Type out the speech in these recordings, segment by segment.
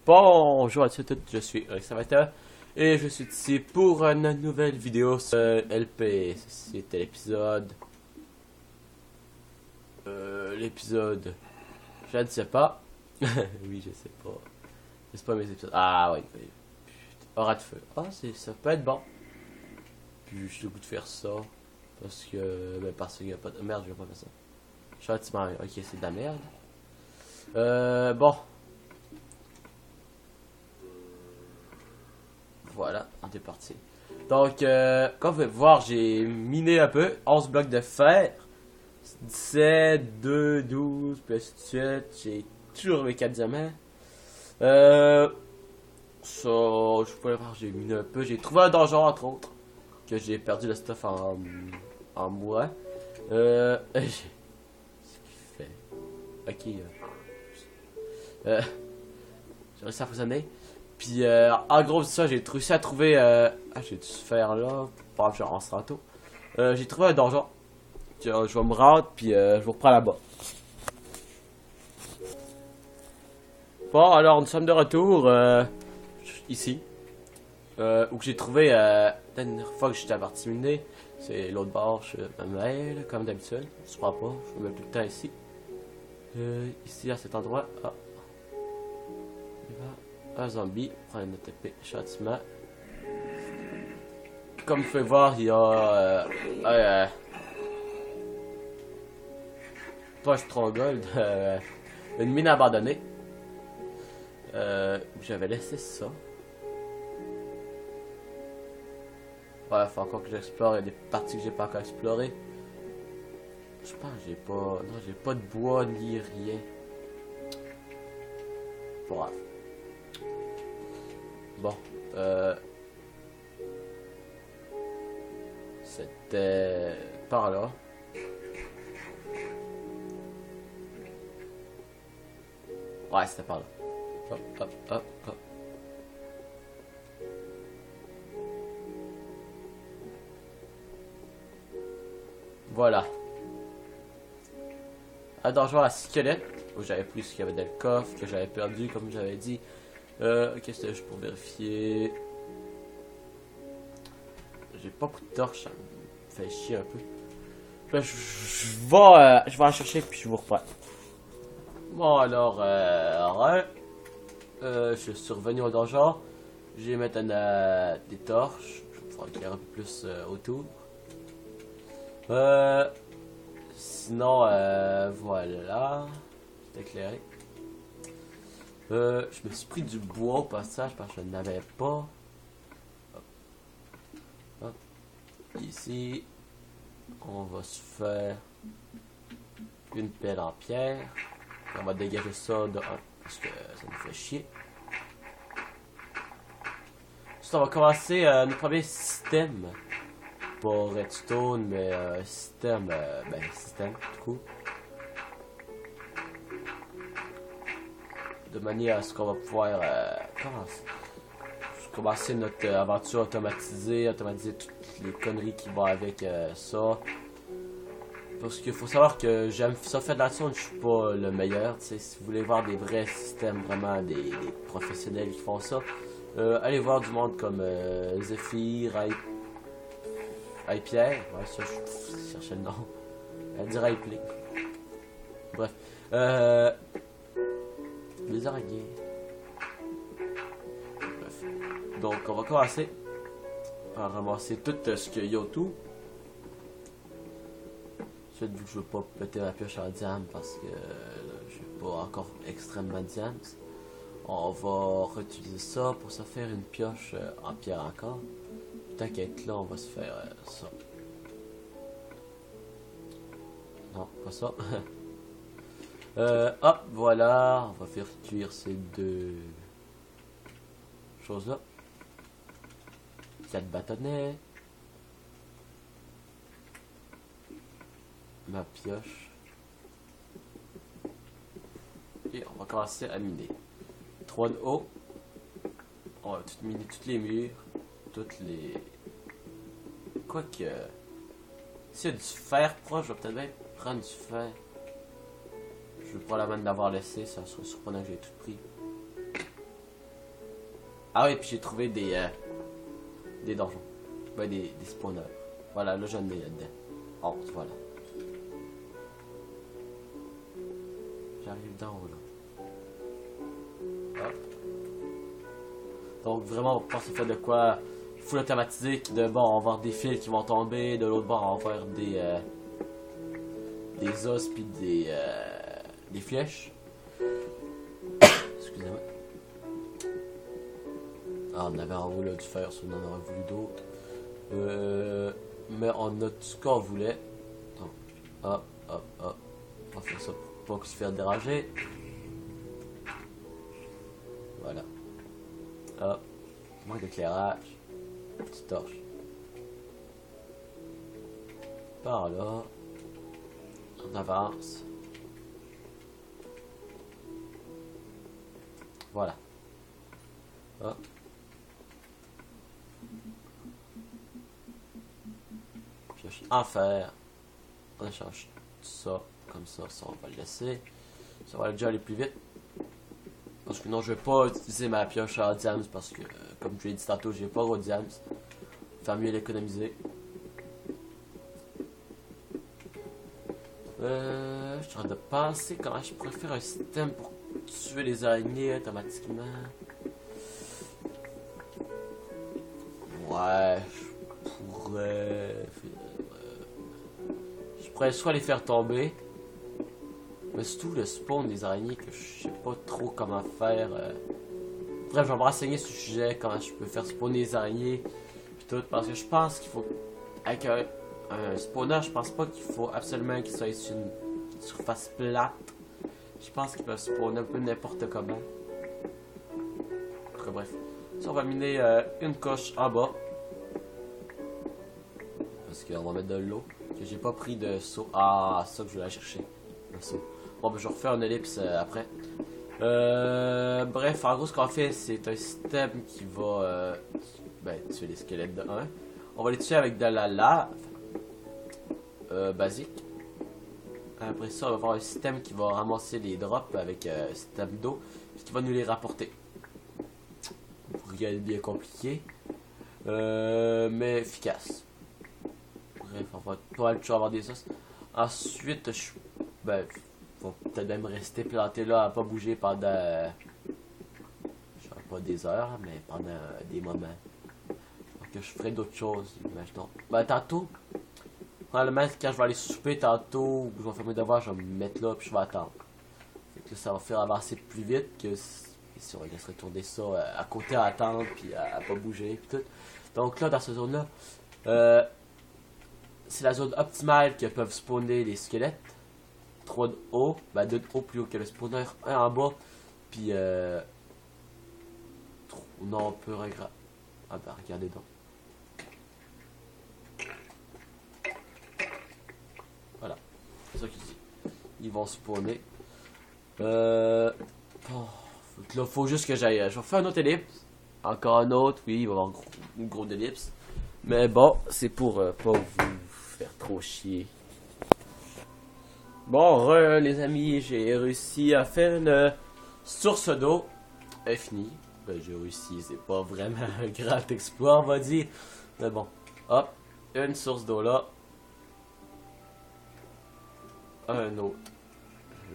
Bonjour à tous et toutes, je suis Rexavateur et je suis ici pour une nouvelle vidéo sur LP. C'était l'épisode... l'épisode... Je ne sais pas. Oui, je sais pas. Je sais pas mes épisodes. Ah oui, oui. Aura de feu. Ah, ça peut être bon. Puis j'ai le goût de faire ça. Parce que... Ben parce qu'il n'y a pas de... Merde, je vais pas faire ça. Châtiment, ok, c'est de la merde. Bon. Voilà, on est parti. Donc, comme vous pouvez voir, j'ai miné un peu. 11 blocs de fer. 17, 2, 12, puis ainsi de suite. J'ai toujours mes 4 diamants. Ça, je peux voir, j'ai miné un peu. J'ai trouvé un donjon, entre autres. Que j'ai perdu le stuff en mourant. Qu'est-ce qu'il fait? Ok. J'ai réussi à fonctionner. Puis, en gros, c'est ça, j'ai réussi à trouver... Ah, j'ai dû se faire là. Pas grave, on se rend tôt. J'ai trouvé un donjon. Je vais me rendre, puis je vous reprends là-bas. Bon, alors, nous sommes de retour ici. Où j'ai trouvé... la dernière fois que j'étais parti miner, c'est l'autre bord, je me mêle, comme d'habitude. Je crois pas, je me mets plus de temps ici. Ici, à cet endroit. Ah. Un zombie, prendre notre épée, châtiment. Comme vous pouvez voir, il y a poche 3 gold, une mine abandonnée. J'avais laissé ça. Ouais, faut encore que j'explore, il y a des parties que j'ai pas encore explorées. Je pense que j'ai pas... Non, j'ai pas de bois ni rien. Bref. Bon, c'était par là. Ouais, c'était par là. Hop, hop, hop, hop. Voilà. Un donjon à squelette, où j'avais pris ce qu'il y avait dans le coffre, que j'avais perdu, comme j'avais dit. Qu'est-ce que juste pour vérifier? J'ai pas beaucoup de torches, ça me fait chier un peu. Là, je vais en chercher puis je vous reprends. Bon alors, je suis revenu au donjon. J'ai maintenant des torches. Je vais pouvoir éclairer un peu plus autour. Sinon, voilà. C'est éclairé. Je me suis pris du bois au passage parce que je n'avais pas. Hop. Hop. Ici, on va se faire une pelle en pierre. On va dégager ça de 1 parce que ça nous fait chier. Ensuite, on va commencer notre premier système. Pas redstone, mais système. Système, du coup. De manière à ce qu'on va pouvoir commencer notre aventure automatiser toutes les conneries qui vont avec ça. Parce qu'il faut savoir que j'aime ça faire de la zone, je suis pas le meilleur. Si vous voulez voir des vrais systèmes, vraiment des professionnels qui font ça, allez voir du monde comme Zephyr, Pierre. Ouais, ça je cherchais le nom. Elle dirait Play. Bref. Les araignées. Bref. Donc, on va commencer par ramasser tout ce qu'il y a autour. Ensuite, vu que je veux pas péter ma pioche en diamant parce que je suis pas encore extrêmement diamant, on va réutiliser ça pour se faire une pioche en pierre encore. Tant qu'à être là, on va se faire ça. Non, pas ça. Hop, voilà, on va faire cuire ces deux choses-là. 4 bâtonnets. Ma pioche. Et on va commencer à miner. 3 de haut. On va tout miner tous les murs. Toutes les... Quoique... S'il y a du fer proche, je vais peut-être bien prendre du fer. Je vais probablement l'avoir laissé, ça serait surprenant que j'ai tout pris. Ah oui, puis j'ai trouvé des donjons. Ouais, des spawners. Voilà, là j'en ai là-dedans. 11, voilà. J'arrive d'en haut là. Hop. Donc vraiment, on pense au fait de quoi full automatisé. De bon, on va avoir des fils qui vont tomber. De l'autre bord, on va faire des os puis des flèches. Excusez-moi. Ah, on avait en haut là du fer, si on en aurait voulu d'autres. Mais on a tout ce qu'on voulait. Donc, hop, hop, hop. On va faire ça pour pas se faire déranger. Voilà. Hop. Manque d'éclairage. Petite torche. Par là. On avance. Voilà. Hop. Pioche en fer. On échange ça. Comme ça, on va le laisser. Ça va déjà aller plus vite. Parce que non, je vais pas utiliser ma pioche à diams parce que, comme je l'ai dit tantôt, j'ai pas gros diams. Faire mieux l'économiser. Je suis en train de penser comment je pourrais faire un système pour tuer les araignées automatiquement. Ouais, je pourrais soit les faire tomber, mais surtout le spawn des araignées que je sais pas trop comment faire. Bref, je vais me renseigner sur le sujet, comment je peux faire spawner les araignées, puis tout, parce que je pense qu'il faut, avec un spawner, je pense pas qu'il faut absolument qu'il soit sur une surface plate. Je pense qu'il peut spawner un peu n'importe comment. Enfin, bref, ça on va miner une coche en bas. Parce qu'on va mettre de l'eau. Que j'ai pas pris de seau. Ah, ça que je vais aller chercher. Le seau. Bon, ben je vais refaire une ellipse après. Bref, en gros, ce qu'on fait, c'est un système qui va tuer les squelettes de 1. On va les tuer avec de la lave basique. Après ça, on va avoir un système qui va ramasser les drops avec un système d'eau, qui va nous les rapporter. Rien de bien compliqué, mais efficace. Bref, on va pas toujours avoir des os. Ensuite, va peut-être même rester planté là, à pas bouger pendant, je sais pas des heures, mais pendant des moments. Donc, je ferai d'autres choses, imaginons. Tantôt, probablement quand je vais aller souper tantôt, je vais faire mes devoirs, je vais me mettre là, puis je vais attendre. Fait que là, ça va faire avancer plus vite que si on laisserait tourner ça à côté à attendre, puis à pas bouger, puis tout. Donc là, dans cette zone-là, c'est la zone optimale que peuvent spawner les squelettes. 3 de haut, 2 de haut plus haut que le spawner, 1 en bas, puis non, on peut regarder. Ah bah regardez donc. Voilà, c'est ça qu'il dit. Ils vont spawner. Bon, là, faut juste que j'aille. Je vais faire un autre ellipse. Encore un autre, oui, il va y avoir une grosse ellipse. Mais bon, c'est pour pas vous faire trop chier. Bon, les amis, j'ai réussi à faire une source d'eau infinie. Ben, j'ai réussi, c'est pas vraiment un grand exploit, on va dire. Mais bon, hop, une source d'eau là. Un autre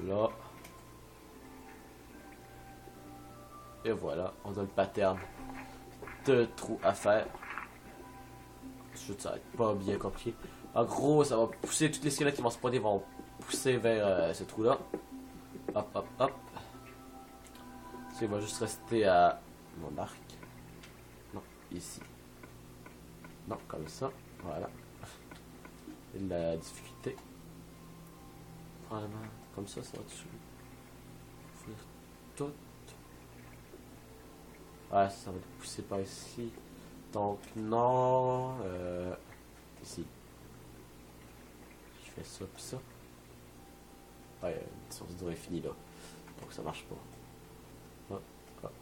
là. Et voilà, on a le pattern de trous à faire. Ça va être pas bien compliqué. En gros, ça va pousser, tous les squelettes qui vont spawner vont pousser vers ce trou là. Hop, hop, hop. Ça, il va juste rester à mon arc. Non, ici. Non, comme ça. Voilà. Et la difficulté. Probablement comme ça va dessus. Faire tout. Ouais, ça va pousser par ici. Donc, non. Ici. Je fais ça puis ça. Ouais, une source d'eau infinie là. Donc, ça marche pas. Hop, hop.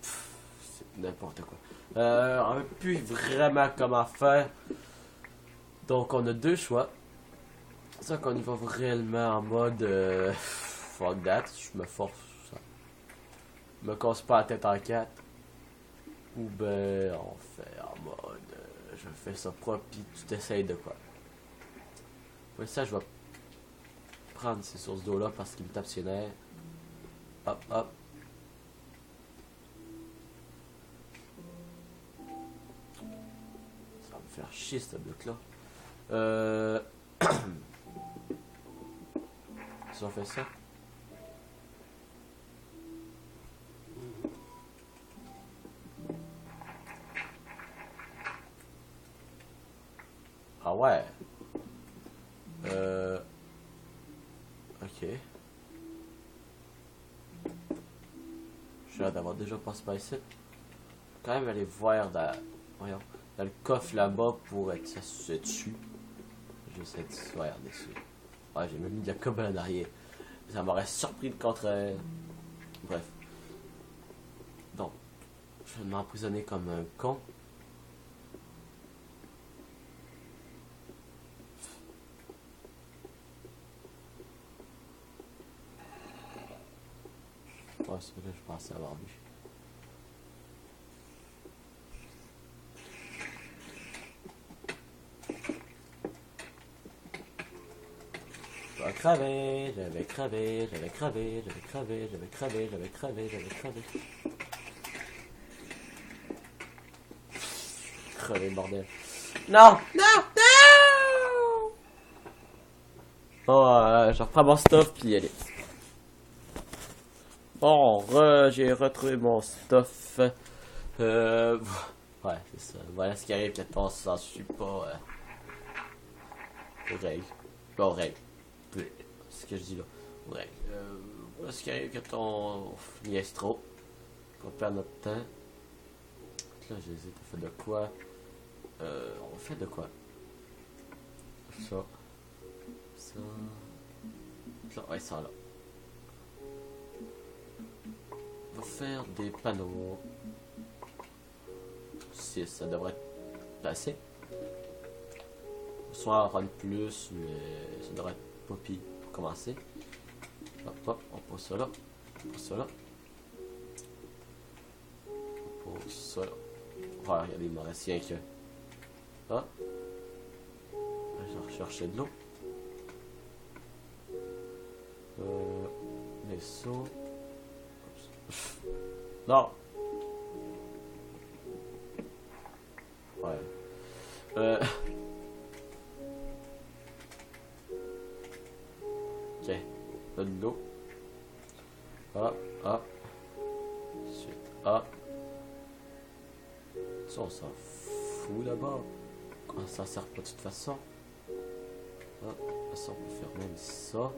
C'est n'importe quoi. On ne sait plus vraiment comment faire. Donc, on a deux choix. C'est ça qu'on y va réellement en mode fuck that, je me force, ça me casse pas la tête en 4. Ou ben on fait en mode je fais ça propre pis tu t'essayes de quoi. Pour ça je vais prendre ces sources d'eau là parce qu'il me tape ses nerfs. Hop hop. Ça va me faire chier ce bloc là. Si on fait ça. Ah ouais. Ok. Je suis là d'avoir déjà passé par ici. Quand même aller voir voyons, dans le coffre là-bas pour être s'assurer dessus. J'essaie de se voir dessus. Ouais, j'ai même mis de la cobble en arrière. Ça m'aurait surpris de contre. Bref. Donc, je vais m'emprisonner comme un con. Ouais, c'est vrai que je pensais avoir vu. Je vais crever, je vais crever, je vais crever, je vais crever, je vais crever, je vais crever, je vais crever. Crever, bordel. Non! Non! Non! Oh, je reprends mon stuff puis allez. Bon, j'ai retrouvé mon stuff. Ouais, c'est ça. Voilà ce qui arrive quand on s'en suit pas aux règles. Pas aux règles. C'est ce que je dis là. Aux règles. Voilà ce qui arrive quand on niaise trop. Qu'on perd notre temps. Là, j'hésite. On fait de quoi? On fait de quoi? Ça. Ça. Ça, ouais, ça là. On va faire des panneaux. 6, ça devrait être assez. Soit en rendre plus, mais ça devrait être pas pire pour commencer. Hop hop, on pose ça là. On pose ça là. On pose ça là. Ouais, regardez, il m'en reste rien que. Ah. Je vais rechercher de l'eau. Les seaux. Non. Ouais. Ok. Là de l'eau. Ah, ah. Ensuite, ah. Ça, on s'en fout d'abord. Ça sert pas de toute façon. Ah, ça, on peut faire même ça.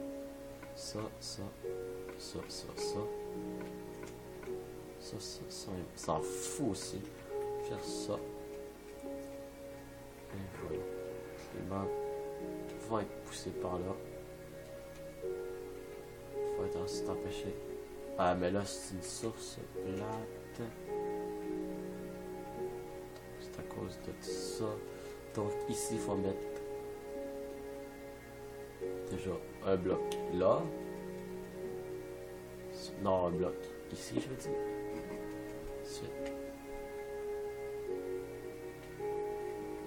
Ça, ça. Ça, ça, ça. Ça, on s'en fout aussi. Faire ça. Et voilà. Les mains vont être poussées par là. Faut être ainsi empêché. Ah, mais là, c'est une source plate. C'est à cause de ça. Donc, ici, il faut mettre déjà un bloc là. Non, un bloc ici, je veux dire. Ensuite.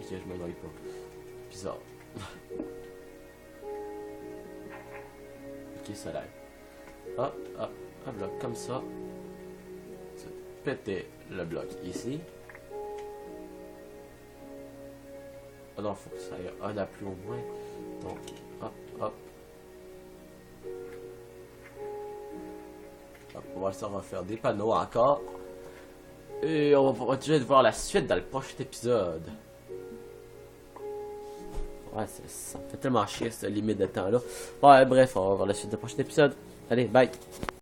Ok, je me noie pas. Bizarre. Ok, ça l'aide. Hop, hop, un bloc comme ça. Péter le bloc ici. Oh non, faut que ça aille un à plus au moins. Donc, hop, hop. Hop, on va ça, on va faire des panneaux encore. Et on va continuer de voir la suite dans le prochain épisode. Ouais, ça me fait tellement chier cette limite de temps là. Ouais, bref, on va voir la suite du prochain épisode. Allez, bye!